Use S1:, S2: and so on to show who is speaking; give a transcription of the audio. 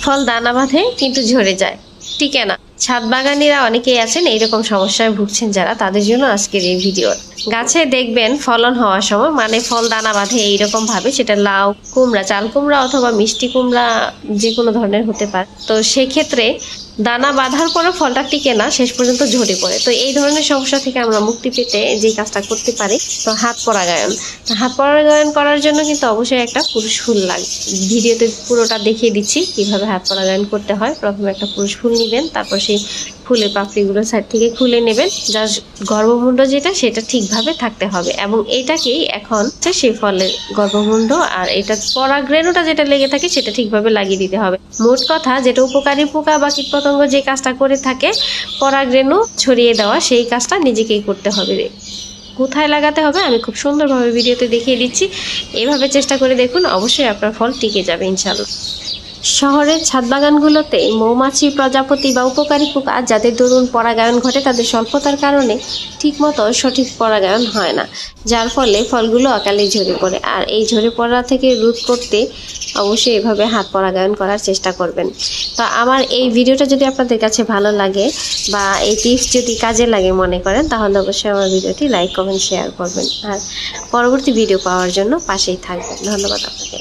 S1: ফল দানা বাঁধে কিন্তু ঝরে যায়, টিকে না। ছাদ বাগানিরা অনেকেই আছেন এইরকম সমস্যায় ভুগছেন যারা, তাদের জন্য আজকের এই ভিডিও। গাছে দেখবেন ফলন হওয়ার সময় মানে ফল দানা বাঁধে এইরকম ভাবে, সেটা লাউ, কুমড়া, চাল কুমড়া অথবা মিষ্টি কুমড়া যে কোনো ধরনের হতে পারে। তো সেক্ষেত্রে দানা বাঁধার পরে ফলটা টিকে না, শেষ পর্যন্ত ঝরে পড়ে। তো এই ধরনের সমস্যা থেকে আমরা মুক্তি পেতে যে কাজটা করতে পারি, তো হাত পরাগায়ন। হাত পরাগায়ন করার জন্য কিন্তু অবশ্যই একটা পুরুষ ফুল লাগে। ভিডিওতে পুরোটা দেখিয়ে দিচ্ছি কিভাবে হাত পরাগায়ন করতে হয়। প্রথমে একটা পুরুষ ফুল নেবেন, তারপর সেই ফুলের পাপড়িগুলো সাইড থেকে খুলে নেবেন। জাস্ট গর্ভমুণ্ড যেটা সেটা ঠিকভাবে থাকতে হবে, এবং এটাকেই এখন সেই ফলের গর্ভমুণ্ড আর এটা পরাগরেণুটা যেটা লেগে থাকে সেটা ঠিকভাবে লাগিয়ে দিতে হবে। মোট কথা, যেটা উপকারী পোকা বা কীটপতঙ্গ যে কাজটা করে থাকে পরাগরেণু ছড়িয়ে দেওয়া, সেই কাজটা নিজেকেই করতে হবে। কোথায় লাগাতে হবে আমি খুব সুন্দরভাবে ভিডিওতে দেখিয়ে দিচ্ছি, এভাবে চেষ্টা করে দেখুন, অবশ্যই আপনার ফল টিকে যাবে ইনশাআল্লাহ। শহরের ছাদ বাগানগুলোতে মৌমাছি, প্রজাপতি বা উপকারী পোকা যাদের দরুন পরাগায়ন ঘটে, তাদের স্বল্পতার কারণে ঠিকমতো সঠিক পরাগায়ন হয় না, যার ফলে ফলগুলো অকালে ঝরে পড়ে। আর এই ঝরে পড়া থেকে রোধ করতে অবশ্যই এভাবে হাত পরাগায়ন করার চেষ্টা করবেন। তো আমার এই ভিডিওটা যদি আপনাদের কাছে ভালো লাগে বা এই টিপস যদি কাজে লাগে মনে করেন, তাহলে অবশ্যই আমার ভিডিওটি লাইক, কমেন্ট, শেয়ার করবেন। আর পরবর্তী ভিডিও পাওয়ার জন্য পাশেই থাকবেন। ধন্যবাদ আপনাকে।